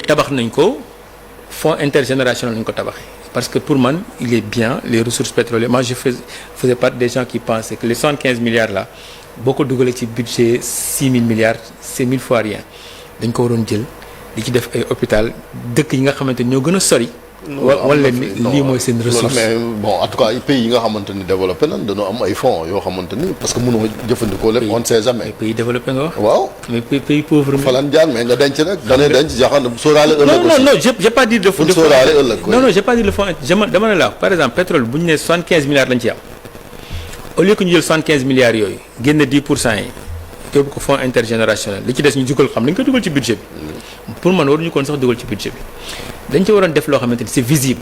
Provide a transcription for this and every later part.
tabax nañ ko fonds intergénérationnel nañ ko tabaxee parce que pour man il est bien les ressources pétrolières moi je faisais partie des gens qui pensaient que les 75 milliards là boo ko dugalee ci budget 6 000 milliards c'est 1000 fois rien dañ ko waroon jël di ci def ay hôpital dëkk yi nga xamante ni ñoo gën a sori. wala leen lii mooy seen ressource. mais bon en tout cas pays yi nga xamante ni développé nañ dañoo am ay fonds yoo xamante ni parce que mënoo jëfandikoo lépp on ne sait jamais. pays développé nga wax. waaw mais pays pauvre. falan jaan mais nga denc rek. da ngay denc jaxan sóoraale ëllëg aussi. non j'ai pas dit le fonds. sóoraale ëllëg non j'ai pas dit le fonds dama ne la par exemple pétrole bu ñu nee 75 milliards lañ ci am au lieu que ñu jël 75 milliards yooyu génn 10% yi yóbbu ko fonds intergénérationnel li ci des ñu dugal xam dañ ko dugal ci budget bi pour man waruñu koon sax dugal ci budget bi dañ ci waroon def loo xamante ni c'est visible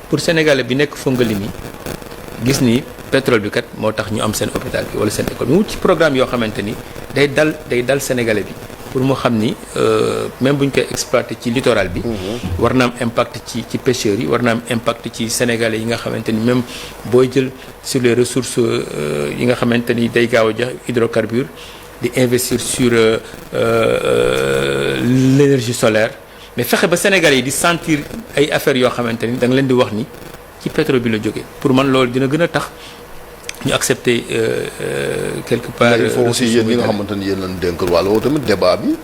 pour sénégalais bi nekk Fongolimbi gis ni pétrole bi kat moo tax ñu am seen hôpital bi wala seen école mu wut ci programme yoo xamante ni day dal sénégalais bi pour mu xam ni même bu ñu koy exploiter ci littoral bi. war na am impact ci pêcheurs yi war na am impact ci sénégalais yi nga xamante ni même booy jël sur les ressources yi nga xamante ni day gaaw a jox hydrocarbures di investir sur l'énergie solaire mais fexe ba sénégalais yi di sentir ay affaires yoo xamante ni da nga leen di wax ni ci pétrole bi la jógee pour man loolu dina gën a tax. ñu accepter quelque part. il faut aussi yéen ñi nga xamante ni yéen lañ dénk wàll woo tamit débat bi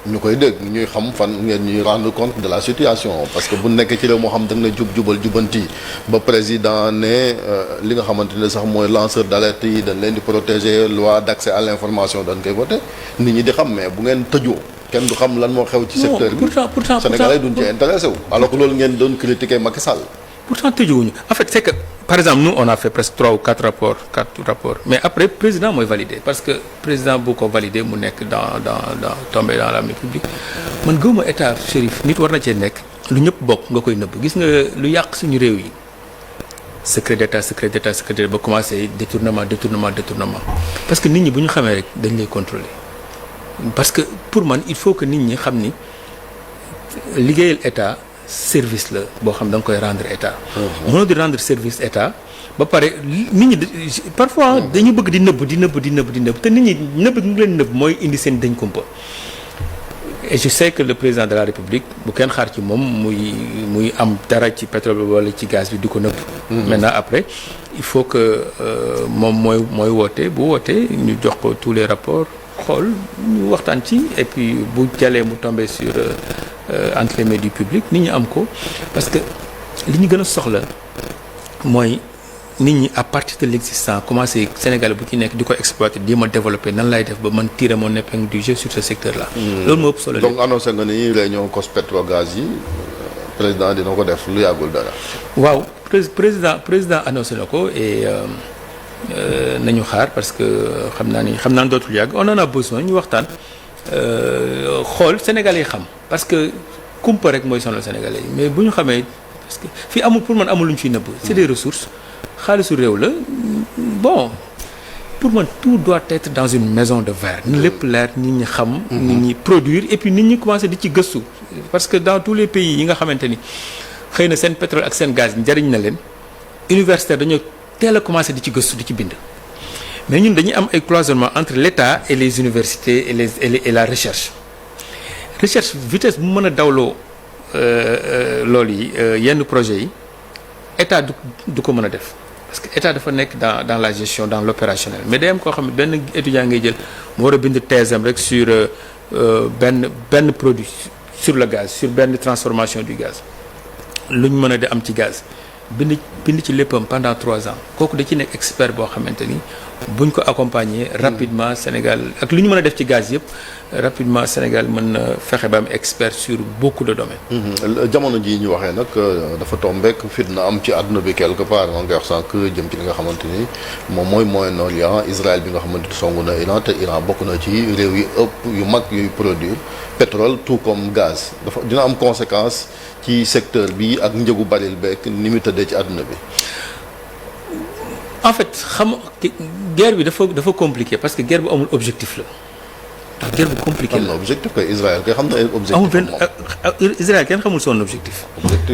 ñu koy dégg ñuy xam fan ngeen ñuy rendre compte de la situation parce que bu nekkee ci réew moo xam da nga jubal jubanti ba président ne li nga xamante ne sax mooy lanceur d'alerte yi dañ leen di protéger loi d'accès à l'information dañ koy voté nit ñi di xam mais bu ngeen tëjoo kenn du xam lan moo xew ci secteur bi. pourtant Sénégalais duñ ci intéressé wu. alors que loolu ngeen doon critiquer Macky Sall. pourtant tëjuwuñu en fait c'est que par exemple nous on a fait presque 3 ou 4 rapports mais après président mooy validé parce que président bu ko validé mu nekk tombé dans la République man gëwuma état Chérif nit war na cee nekk lu ñëpp bokk nga koy nëbb gis nga lu yàq suñu réew yi secret d'état ba commencé détournement parce que nit ñi bu ñu xamee rek dañ lay contrôler parce que pour man il faut que nit ñi xam ni liggéeyal état service la boo xam da nga koy rendre état. mënoo di rendre service état ba pare nit ñi parfois dañu bëgg di nëbb te nit ñi nëbb gi ngi leen nëbb mooy indi seen dañ kumpa et je sais que le président de la République bu kenn xaar ci moom muy am dara ci pétrole wala ci gaz bi di ko nëbb. maintenant après il faut que moom mooy woote bu wootee ñu jox ko tous les rapports xool ñu waxtaan ci et puis bu jàllee mu tombé sur. Entre les mains du public nit ñi am ko parce que li ñu gën a soxla mooy nit ñi à partir de l'existant commencé Sénégal bu ci nekk di ko exploiter di ma développer nan lay def ba mën tirer mon épingle du jeu sur ce secteur là. loolu moo ëpp solo. donc annoncé nga ni réunion COS-Petrogaz yi président dina ko def lu yàggul dara. waaw président annoncé na ko et nañu xaar parce que xam naa ni dootul yàgg on en a besoin ñu waxtaan. xool sénégalais yi xam parce que kumpa rek mooy sonal sénégalais yi mais bu ñu xamee parce que fii amul pour man amul lu ñu fiy nëbb c'est des ressources xaalisu réew la bon pour man tout doit être dans une maison de verre ni lépp leer nit ñi xam nit ñi produire et puis nit ñi commencer di ci gëstu parce que dans tous les pays yi nga xamante ni xëy na seen pétrole ak seen gaz njariñ na leen universitaire dañoo teel a commencer di ci gëstu di ci bind mais ñun dañuy am ay cloisonnement entre l'État et les universités et la recherche vitesse bu mën a dawloo loolu yi yenn projets yi État du ko mën a def parce que État dafa nekk dans la gestion dans l'opérationnel mais day am koo xam ne benn étudiant ngay jël mu war a bind thèse am rek sur benn produit sur le gaz sur benn transformation du gaz lu ñu mën a di am ci gaz bind ci léppam pendant 3 ans kooku da ci nekk expert boo xamante ni buñ ko accompagner rapidement Sénégal ak lu ñu mën a def ci gaz yëpp rapidement Sénégal mën na fexe ba am expert sur beaucoup de domaines. jamono jii ñu waxee nag dafa tombeek fitna am ci àdduna bi quelque part maa ngi wax sànq jëm ci li nga xamante ni moom mooy Moyen-Orient Israël bi nga xamante ni songu na Iran te Iran bokk na ci réew yi ëpp yu mag yuy produire pétrole tout comme gaz dina am conséquence ci secteur bi ak njëgu baril beek ni mu tëddee ci àdduna bi. en fait guerre bi dafa compliqué parce que guerre bu amul objectif la ndax guerre bu compliqué la. am na objectif kay Israël kay xam na objectif. amul benn Israël kenn xamul son objectif.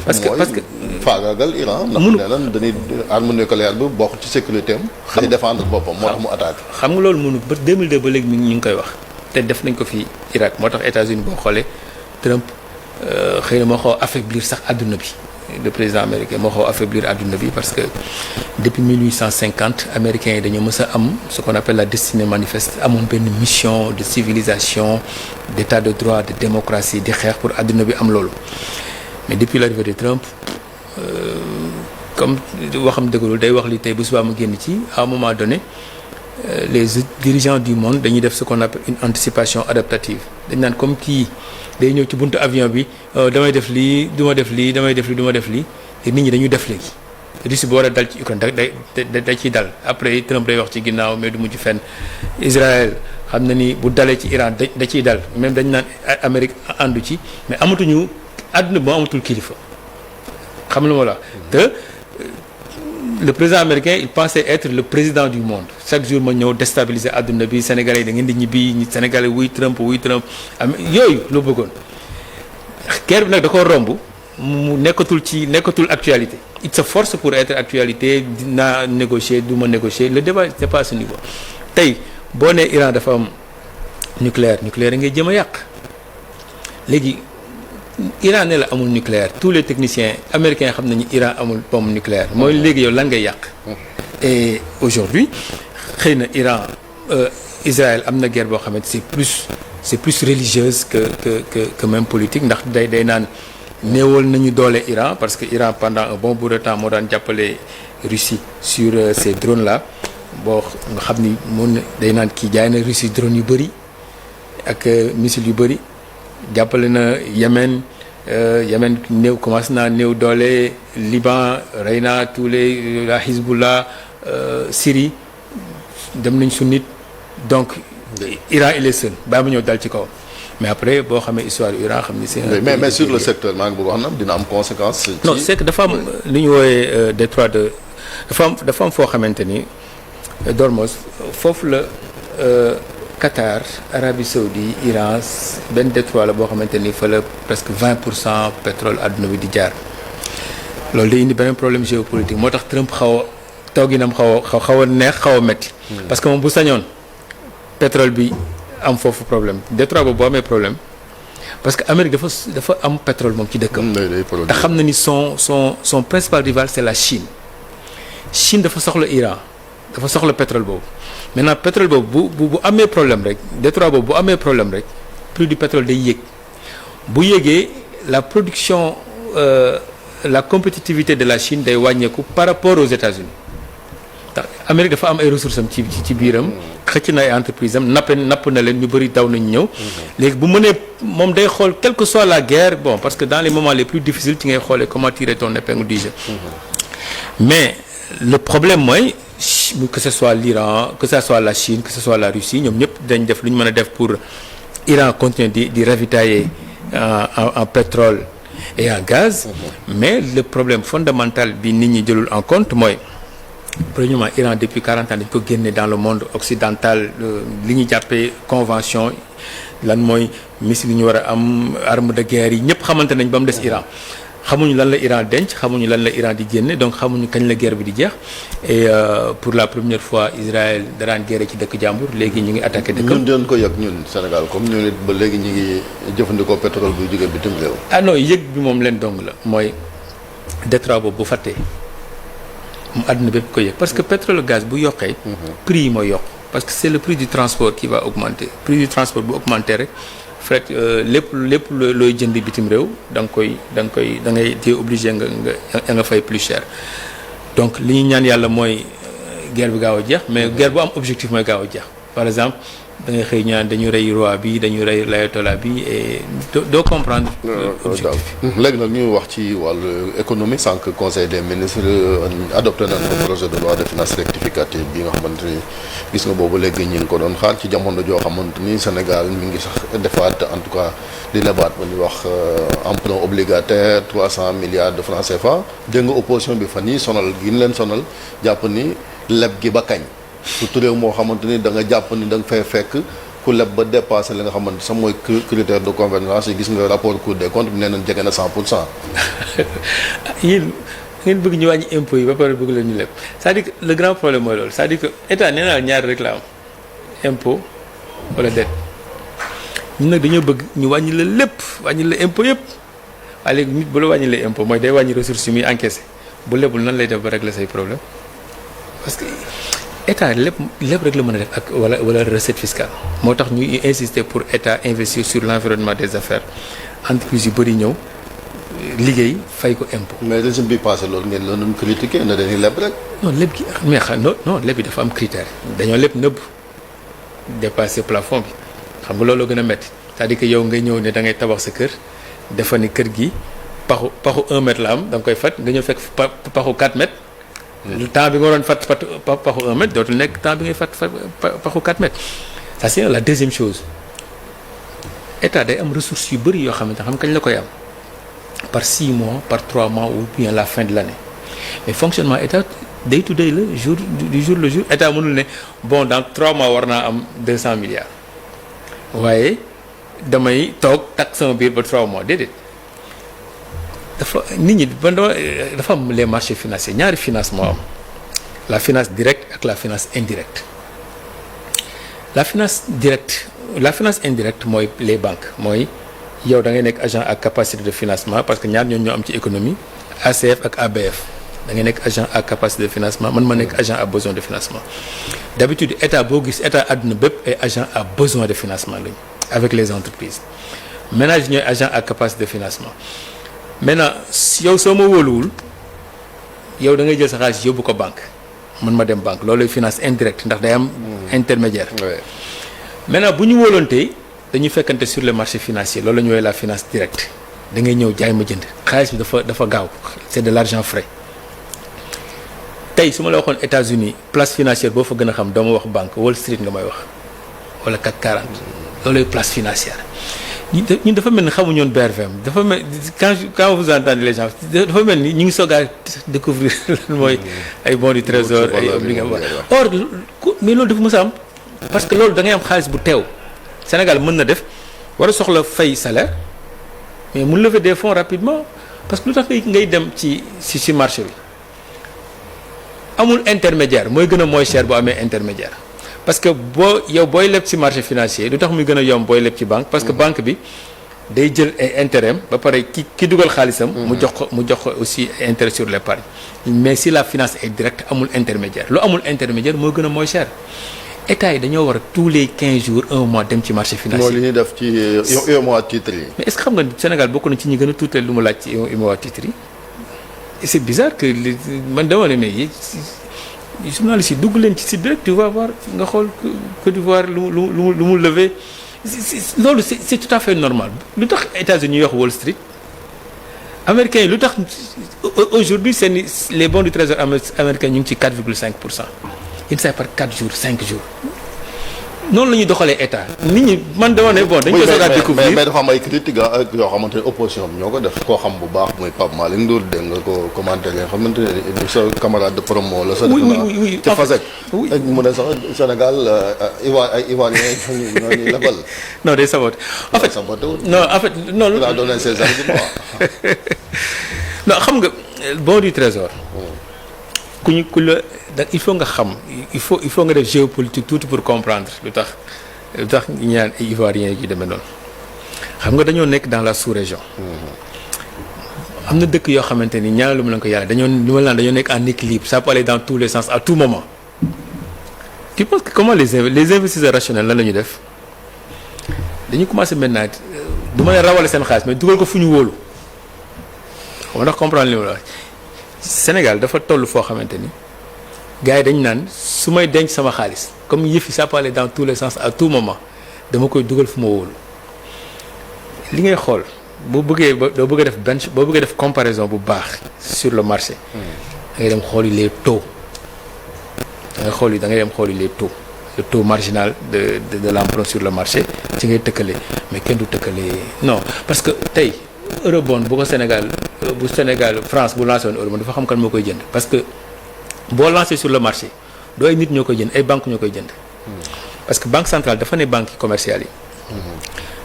parce que faagaagal Iran. ndax nee nañ dañuy arme nucléaire bi bokk ci sécurité am. day défendre boppam moo tax mu attaque. xam nga loolu mënu ba 2002 ba léegi ñu ngi koy wax te def nañ ko fi Irak moo tax États-Unis boo xoolee Trump xëy na moo xaw affaiblir sax àdduna bi le président américain moo xaw affaiblir àdduna bi parce que depuis 1850 américains yi dañoo mës a am ce qu'on appelle la destinée manifeste amoon benn mission de civilisation d'état de droit de démocratie di xeex pour àdduna bi am loolu mais depuis l'arrivée de Trump comme waxam dëggalul day wax li tey bu subaa mu génn ci à un moment donné les dirigeants du monde dañuy def ce qu'on appelle une anticipation adaptative dañ naan comme kii day ñëw ci buntu avion bi damay def lii du ma def lii damay def lii du ma def lii te nit ñi dañuy def léegi Russie bu war a dal ci Ukraine da ciy dal après Trump day wax ci ginnaaw mais du mujj fenn Israël xam na ni bu dalee ci Iran da ciy dal même dañ naan Amérique àndu ci mais amatuñu àdduna bi moo amatul kilifa xam lu ma la te le président américain il pensait être le président du monde chaque jour ma ñëw déstabiliser àdduna bi Sénégalais yi da ngeen di ñibbi Sénégalais wuy Trump am yooyu loo bëggoon guerre bi nag da ko romb mu nekkatul actualité il se force pour être actualité dinaa négocier du ma négocier le débat c'est pas à ce niveau tey boo nee Iran dafa am nucléaire ngay jëm a yàq léegi Iran ne la amul nucléaire tous les techniciens américains xam nañu Iran amul bombe nucléaire mooy léegi yow lan ngay yàq et aujourd'hui xëy na Iran Israël am na guerre boo xamante c'est plus religieuse que même politique ndax day naan néewal nañu doole Iran parce que Iran pendant un bon bout de temps moo daan jàppale Russie sur ces drones là boo nga xam ni mun day naan kii jaay na Russie drone yu bëri ak missiles yu bëri jàppale na Yémen néew commencé naa néew doole Liban rey na tous les la Hezbollah Syrie dem nañ sunnit donc Iran il est seul bàyyi ma ñëw dal ci kaw mais après boo xamee histoire Iran xam ni c'est mais sur le secteur maa ngi bëgg wax na dina am conséquence. non c'est que dafa am lu ñu woowee détroit de dafa am foo xamante ni Dormos foofu la Qatar Arabie Saoudite Iran benn détroit la boo xamante ni fa la presque 20% pétrole àdduna bi di jaar loolu day indi beneen problème géopolitique moo tax Trump xaw a tooginam xaw a neex xaw a métti. parce que moom bu sañoon pétrole bi am foofu problème détroit boobu boo amee problème parce que Amérique dafa am pétrole moom ci dëkkam. te xam na ni son principal rival c'est la Chine dafa soxla Iran dafa soxla pétrole boobu. maintenant pétrole boobu bu amee problème rek détroit boobu bu amee problème rek prix du pétrole day yéeg bu yéegee la production la compétitivité de la Chine day wàññeeku par rapport aux États-Unis ndax Amérique dafa am ay ressources am ci biiram xëcc na ay entreprises am napp na leen ñu bëri daw nañu ñëw léegi bu mënee moom day xool quelle que soit la guerre bon parce que dans les moments les plus difficiles ci ngay xoolee comment tirer ton épingle du jeu mais le problème mooy que ce soit l'Iran que ce soit la Chine que ce soit la Russie ñoom ñëpp dañ def lu ñu mën a def pour Iran continuer di ravitailler en pétrole et en gaz mais le problème fondamental bi nit ñi jëlul en compte mooy premièrement Iran depuis 40 ans dañ ko génne dans le monde occidental li ñuy jàppee convention lan mooy missile yi ñu war a am arme de guerre yi ñëpp xamante nañ ba mu des Iran xamuñu lan la Iran denc xamuñu lan la Iran di génne donc xamuñu kañ la guerre bi di jeex et pour la première fois Israël daraan guerre ci dëkk jàmbur léegi ñu ngi attaqué dëkkam. ñun doon ko yëg ñun Sénégal comme ñu nit ba léegi ñu ngi jëfandikoo pétrole bu jóge bitim réew. ah non yëg bi moom leen dong la mooy détroit boobu bu fàttee mu àdduna bépp ko yëg parce que pétrole gaz bu yokkee. prix yi mooy yokk parce que c'est le prix du transport qui va augmenter prix du transport bu augmenter rek. fret lépp looy jënd bitim réew da ngay te obligé nga fay plus cher donc li ñu ñaan yàlla mooy guerre bi gaaw a jeex mais guerre bu am objectif mooy gaaw a jeex par exemple da ngay xëy ñaan dañu rey roi bi dañu rey l'ayatollah bi et doo comprendre objectif léegi nag ñuy wax ci wàllu économie sànq conseil des ministres adopté nañ ko projet de loi de finances rectificative bi nga xamante ni gis nga boobu léegi ñi ngi ko doon xaar ci jamono joo xamante ni Sénégal mi ngi sax defaat en tout cas di lebaat ba ñuy wax emprunt obligataire 300 milliards de francs CFA dégg nga opposition bi fan yi sonal gi ñu leen sonal jàpp ni leb gi ba kañ surtout réew moo xamante ni da nga jàpp ni da nga fay fekk ku leb ba dépassé li nga xamante sax mooy critère de convergence yi gis nga rapport Cour des comptes bi nee nañ jege na 100%. yéen ngeen bëgg ñu wàññi impôts yi ba pare bëgg leen ñu leb c'est-à-dire que le grand problème mooy loolu c'est-à-dire que état nee naa ñaari rek la am impôt wala dette ñun nag dañoo bëgg ñu wàññi la lépp wàññi la impôt yëpp waaye léegi nit bu la wàññi les impôts mooy day wàññi ressources yi muy encaissé bu lebul nan lay def ba régler say problème parce que état lépp rek la mën a def ak wala recette fiscale moo tax ñuy insister pour état investir sur l'environnement des affaires entreprises yu bëri ñëw liggéey fay ko impôt. mais régime bi passé loolu ngeen la doon critiquer na dañuy leb rek. non leb gi mais non leb bi dafa am critère dañoo leb nëbb dépasser plafond bi xam nga looloo gën a métti c'est-à-dire que yow ngay ñëw ne da ngay tabax sa kër dafa ni kër gi paxu 1 mètre la am da nga koy fat nga ñëw fekk paxu 4 mètres. le temps bi nga waroon fat paxu 1 mètre dootul nekk temps bi ngay fat paxu 4 mètres. ça c'est la deuxième chose état day am ressources yu bëri yoo xamante xam kañ la koy am par 6 mois par 3 mois ou bien la fin de l'année mais fonctionnement état day to day la jour du jour le jour état mënul ne bon dans 3 mois war naa am 200 milliards waaye damay toog takk sama biir ba 3 mois déedéet dafa nit ñi dafa am les marchés financiers ñaari financement am la finance directe ak la finance indirecte la finance indirecte mooy les banques mooy yow da ngay nekk agent à capacité de financement parce que ñaar ñoo am ci économie ACF ak ABF da ngay nekk agent à capacité de financement man ma nekk agent à besoin de financement d'habitude état boo gis état àdduna bépp ay agent à besoin de financement lañu avec les entreprises ménage ñooy agent à capacité de financement maintenant yow soo ma wóoluwul yow da ngay jël sa xaalis yóbbu ko banque man ma dem banque loolu finance indirecte ndax day am intermédiaire maintenant bu ñu wóoloontee dañuy fekkante sur le marché financier loolu la ñu woowee la finance directe da ngay ñëw jaay ma jënd xaalis bi dafa gaaw c'est de l'argent frais tey su ma la waxoon États-Unis place financière boo fa gën a xam doo ma wax banque Wall Street nga may wax wala CAC 40 loolu place financière ñun dafa mel ni xamuñoon BRVM dafa mel quand vous entendez les gens dafa mel ni ñu ngi soog a découvrir lan mooy ay bons du trésor ay obligations or mais loolu dafa mës a am parce que loolu da ngay am xaalis bu teew Sénégal mën na def war a soxla fay salaire mais mu lever des fonds rapidement parce que lu tax ngay dem ci marché bi amul intermédiaire mooy gën a mooy cher bu amee intermédiaire parce que booy leb ci marché financier lu tax muy gën a yomb booy leb ci banque parce que banque bi day jël ay intérêt ba pare ki dugal xaalisam mu jox ko aussi intérêt sur l'épargne mais si la finance est directe amul intermédiaire lu amul intermédiaire moo gën a mooy cher état yi dañoo war a tous les 15 jours 1 mois dem ci marché financier. mooy li ñuy def ci UEMOA titres yi. mais est-ce que xam nga Sénégal bokk na ci ñi gën a tuutee lu mu laaj ci UEMOA titres yi et c'est bizarre que man dama ne mais journaliste yi dugg leen ci site bi rek tu vas voir nga xool Côte d'Ivoire lu mu lever loolu c'est tout à fait normal lu tax États-Unis wax Wall Street américains yi lu tax aujourd'hui seen les bons du trésor américain ñu ngi ci 4,5%. il ne par 4 jours 5 jours noonu la ñuy doxalee état nit ñi man dama ne bon dañ ko soog a découvrir mais dafa am ay critiques yoo xamante ne opposition bi ñoo ko def koo xam bu baax muy Pape Malick Ndour dégg nga ko commentaire yi nga xamante ne sa camarade de promo la sa oui te Fasek mu ne sax Sénégal ay Ivoiriens ñoo ñuy lebal non day saboté en fait non il a donné ses arguments non xam nga bon du trésor ku la il faut nga xam il faut nga def géopolitique tuuti pour comprendre lu tax ñu ñaan ay Ivoiriens yi demee noonu xam nga dañoo nekk dans la sous-région. am na dëkk yoo xamante ni ñaanalu ma leen ko yàlla dañoo nekk en équilibre ça peut aller dans tous les sens à tout moment. tu penses que comment les investisseurs rationnels lan la ñuy def dañu commencer maintenant du ma ne rawale seen xaalis mais dugal ko fu ñu wóolu xam nga ndax comprendre li ma la wax Sénégal dafa toll foo xamante ni. gars yi dañu naan su may denc sama xaalis comme yëf yi ça peut aller dans tous les sens à tout moment dama koy dugal fu ma wóolu li ngay xool boo bëggee def comparaison bu baax sur le marché. da ngay dem xooli les taux da ngay dem xooli les taux le taux marginal de l'emprunt sur le marché ci ngay tëkkale mais kenn du tëkkale non parce que tey eurobond bu ko Sénégal France bu lancé woon eurobond dafa xam kan moo koy jënd parce que. boo lancé sur le marché doo ay nit ñoo koy jënd ay banques ñoo koy jënd parce que banque centrale dafa ne banques commerciales yi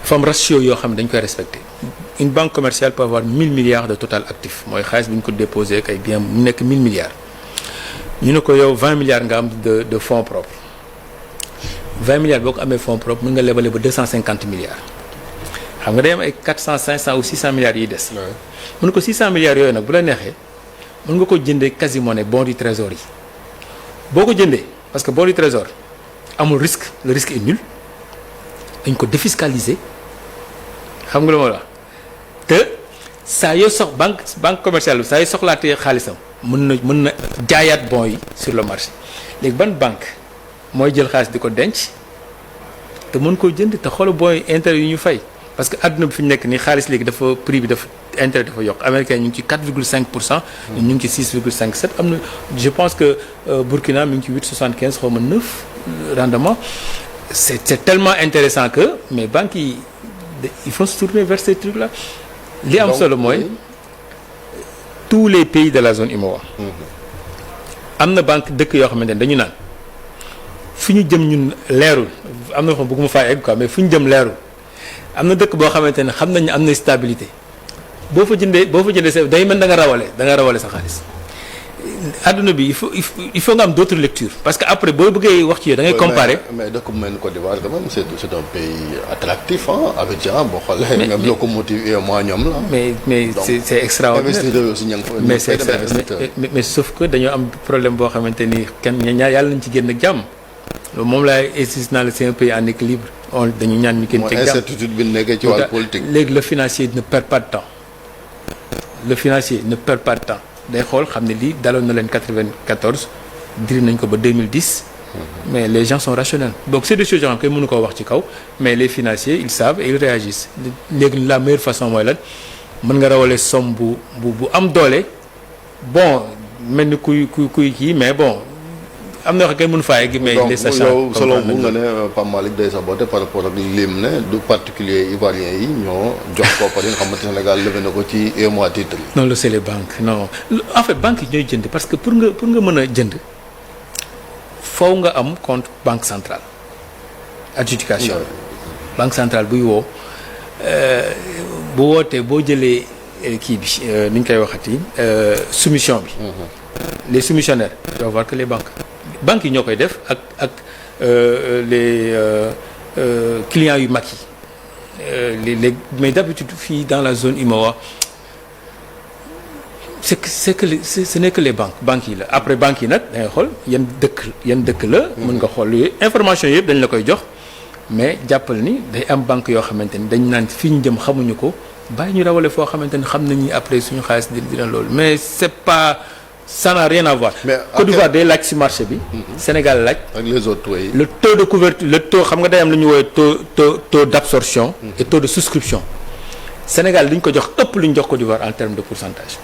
dafa am ratio yoo xam ne dañ koy respecté une banque commerciale peut avoir 1000 milliards de total actif mooy xaalis bi ñu ko déposé ak ay bien mu nekk 1000 milliards ñu ne ko yow 20 milliards nga am de fonds propres 20 milliards boo ko amee fonds propres mën nga lebale ba 250 milliards xam nga day am ay 400 500 ou 600 milliards yi des. mën ko 600 milliards yooyu nag bu la neexee mën nga ko jëndee quasi-monnaie bon du trésor yi boo ko jëndee parce que bon du trésor amul risque le risque est nul dañ ko défiscaliser xam nga lu ma la wax te saa yoo banque commerciale bi saa yoo soxlaatee xaalisam mën na jaayaat bon yi sur le marché léegi ban banque mooy jël xaalis di ko denc te mën koo jënd te xoolal bon yi intérêt yu ñu fay parce que àdduna bi fi ñu nekk nii xaalis léegi dafa prix bi dafa intérêt dafa yokk américain ñu ngi ci 4,5% ñun ñu ngi ci 6,57 am na je pense que Burkina mi ngi ci 8,75 xaw ma 9 rendement c'est tellement intéressant que mais banques yi il faut se tourner vers ces trucs là li am solo mooy tous les pays de la zone UEMOA am na banque dëkk yoo xamante ne dañu naan fi ñu jëm ñun leerul am na xam bëgguma faa egg quoi mais fi ñu jëm leerul am na dëkk boo xamante ne xam nañu am na stabilité boo fa jëndee sa day mel da nga rawale sa xaalis adduna bi il faut nga am d'autres lectures parce que après boo bëggee wax ci yooyu da ngay comparer. mais dëkk bu mel ni Côte d'Ivoire quand même c'est un pays attractif ah Abidjan boo xoolee. même locomotive UEMOA ñoom la. mais c'est extraordinaire investisseurs aussi ña ngi fa. mais c'est extraordinaire mais sauf que dañoo am problème boo xamante ni kenn ñaar yàlla nañ ci génn ak jàmm moom laay insiste naa la c'est un pays en équilibre dañu ñaan ñu génn ci jàmm. incertitude bi nekkee ci wàllu politique. léegi le financier ne perd pas de temps day xool xam ne lii daloon na leen 94 diri nañ ko ba 2010 mais les gens sont rationnels donc c'est des choses yoo xam ne mënu koo wax ci kaw mais les financiers ils savent et ils réagissent léegi la meilleure façon mooy lan mën nga rawale somme bu am doole bon mel ni kuy kii mais bon am na yoo xam ne mënu faa egg mais les sachants yow selon vous nga ne Pape Malick day saboté par rapport ak lim ne du particulier ivoirien yi ñoo jox koppar yi nga xamante Sénégal levé na ko ci UEMOA titre yi. non c'est les banques non en fait banques yi ñooy jënd parce que pour nga mën a jënd foofu nga am compte banque centrale adjudication banque centrale buy woo bu wootee boo jëlee kii bi ni ñu koy waxati soumission bi les soumissionnaires tu vas voir que les banques yi ñoo koy def ak les clients yu mag yi les mais d'habitude fii dans la zone UEMOA ce n'est que les banques yi la après banques yi nag da ngay xool yan dëkk la mën nga xool yooyu information yëpp dañ la koy jox mais jàppal ni day am banque yoo xamante ni dañ naan fi ñu jëm xamuñu ko bàyyi ñu rawale foo xamante ni xam nañu après suñu xaalis dina loolu mais c'est pas ça n'a rien à voir. mais Côte d'Ivoire day laaj ci marché bi. Sénégal laaj. ak les autres pays. le taux de couverture le taux xam nga day am lu ñu woowee taux d'absorption. et taux de souscription. Sénégal li ñu ko jox ëpp lu ñu jox Côte d'Ivoire en termes de pourcentage.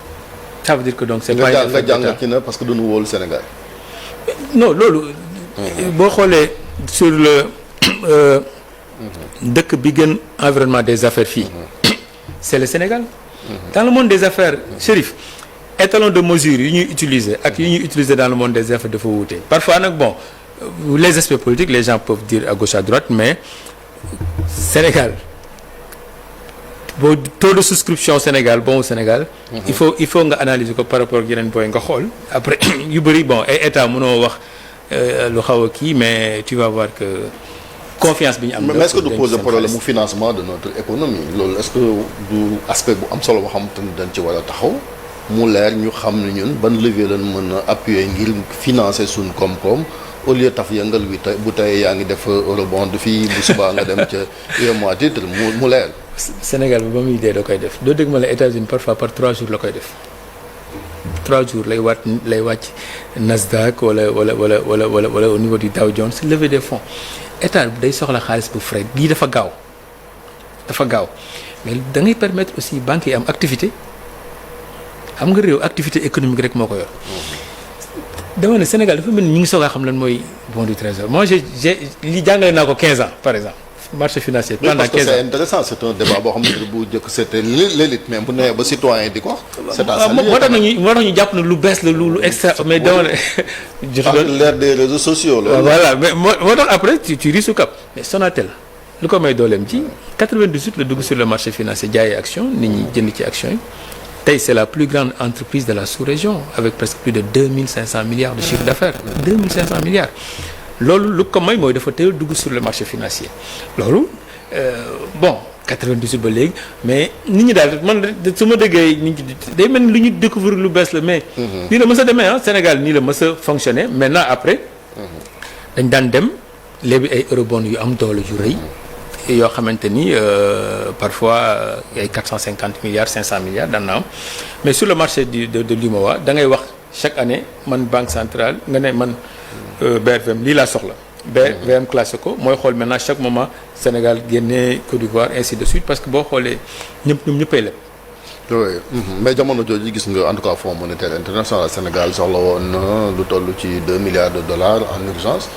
ça veut dire que donc c'est pas nga jàng ci na parce que duñu wóolu Sénégal. non loolu. boo xoolee sur le dëkk bi gën environnement des affaires fii. c'est le Sénégal. dans le monde des affaires Chérif. étalon de mesure yi ñuy utiliser ak yi ñuy utiliser dans le monde des affaires dafa wuute parfois nag bon les aspects politiques les gens peuvent dire à gauche à droite mais Sénégal boo taux de souscription Sénégal bon au Sénégal il faut nga analyser ko par rapport ak yeneen booy nga xool après yu bëri bon ay état mënoo wax lu xaw a kii mais tu vas voir que confiance bi ñu am. mais est-ce que du poser problème mu financement de notre économie loolu est-ce que du aspect bu am solo boo xamante ni dañ ci war a taxaw mu leer ñu xam ne ñun ban levier lañ mën a appuyer ngir financer suñ koom-koom au lieu taf yëngal wi tey bu tey yaa ngi def eurobond fii bu subaa nga dem ca UEMOA titre mu leer. Sénégal bi ba muy dee da koy def doo dégg ma la États-Unis parfois par 3 jours la koy def 3 jours lay wàcc Nasdaq wala au niveau du Dow Jones levée des fonds état bi day soxla xaalis bu frais lii dafa gaaw mais da ngay permettre aussi banques yi am activité. xam nga réew activité économique rek moo ko yor dama ne Sénégal dafa mel ni ñu ngi soog a xam lan mooy bon du trésor moi j'ai li jàngale naa ko 15 ans par exemple marché financier. pendant 15 ans parce que c'est intéressant c'est un débat boo xam ne bu njëkk c'était l'élite mais bu nee ba citoyen di ko. c'est à saluer moo tax ñu jàpp na lu bees la lu extra mais dama ne. l'ère des réseaux sociaux la. voilà mais moo tax après tu ris sous cap mais Sonatel lu ko may dooleem ci 98 la dugg sur le marché financier jaayee action nit ñi jënd ci action yi. tey c'est la plus grande entreprise de la sous-région avec presque plus de 2500 milliards de chiffre d'affaires 2500 milliards loolu lu ko may mooy dafa teel dugg sur le marché financier loolu bon 98 ba léegi mais nit ñi daal man su ma déggee nit ñi day mel ni lu ñu découvrir lu bees la mais. nii la mës a demee Sénégal nii la mës a fonctionner maintenant après. dañ daan dem léegi ay eurobond yu am doole yu rëy. yoo xamante ni parfois ay 450 milliards 500 milliards daan na am mais sur le marché de l'UMOA da ngay wax chaque année man banque centrale nga ne man BRFM lii laa soxla. BRFM classé ko mooy xool maintenant chaque moment Sénégal Guinée Côte d'Ivoire ainsi de suite parce que boo xoolee ñoom ñëppay leb. oui mais jamono jooju gis nga en tout cas Fonds monétaire international Sénégal soxla woon na lu toll ci 2 milliards de dollars en urgence.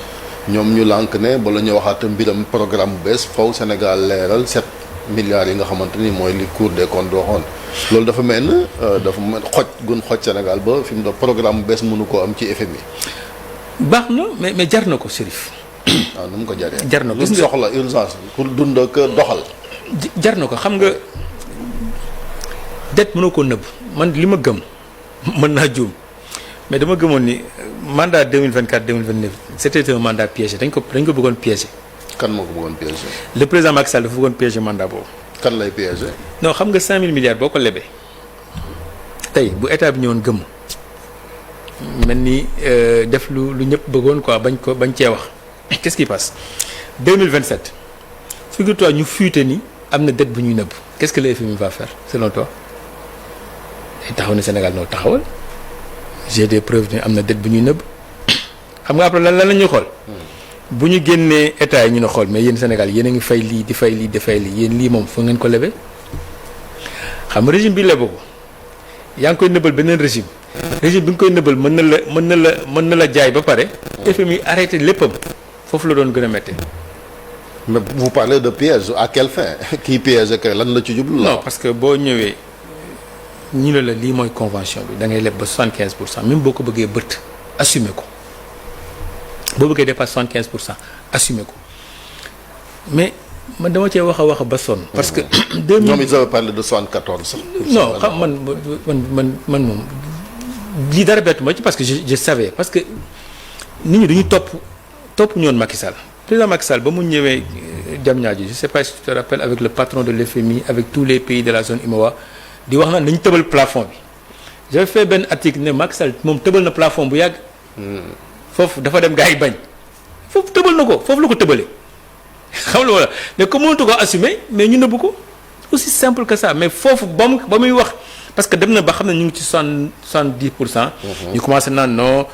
ñoom ñu lànk ne bala ñu waxaat mbiram programme bu bees faw Sénégal leeral 7 milliards yi nga xamante ni mooy li Cour des comptes waxoon loolu dafa mel ni xoj Sénégal ba fi mu doon programme bu bees mënu koo am ci FMI. baax na mais jar na ko Chérif. waaw nu mu ko jaree. jar na ko gis nga soxla urgence pour dund ak doxal. jar na ko xam nga det mënoo ko nëbb man li ma gëm mën naa juum mais dama gëmoon ni. mandat 2024 2029 c'était un mandat piégé dañ ko bëggoon piégé. kan moo ko bëggoon piégé. le président Macky Sall dafa bëggoon piégé mandat boobu. kan lay piégé. non xam nga 5000 milliards boo ko lebee tey bu état bi ñëwoon gëm mel ni def lu ñëpp bëggoon quoi bañ cee wax qu'est-ce qui passe 2027 figure-toi ñu fuité ni am na dette bu ñuy nëbb qu'est-ce que le FMI va faire selon toi day taxaw ne Sénégal noo taxawal. j'ai des preuves ne am na dette bu ñuy nëbb xam nga après lan la ñuy xool bu ñu génnee état yi ñu ne xool mais yéen Sénégal yéen a ngi fay lii di fay lii di fay lii yéen lii moom fa ngeen ko lebe xam nga régime bi lebe ko yaa ngi koy nëbbal beneen régime bi nga koy nëbbal mën na la jaay ba pare FMI arrêté léppam foofu la doon gën a méttee. mais vous parlez de piège à quelle fin kii piège ak lan la ci jublu la. non parce que boo ñëwee. ñu ne la lii mooy convention bi da ngay leb ba 75% même boo ko bëggee bët assumer ko boo bëggee dépasse 75% assumer ko mais man dama cee wax a ba sonn. parce que. 2000 ñoom ils avaient parlé de 74 sax. non xam man moom lii dara bettu ma ci parce que je savais parce que nit ñi duñu topp ñoon Macky Sall président Macky Sall ba mu ñëwee Diamniadio je sais pas si tu te rappelles avec le patron de l'FMI avec tous les pays de la zone UMOA. di wax naan dañu tëbal plafond bi j'avais fait benn article ne Macky Sall moom tëbal na plafond bu yàgg. foofu dafa dem gars yi bañ. foofu tëbal na ko foofu la ko tëbalee xam nga wala mais comme mënatu ko assumer mais ñu nëbbu ko aussi simple que ça mais foofu ba muy wax parce que dem na ba xam ne ñu ngi ci 70%. ñu commencé naan non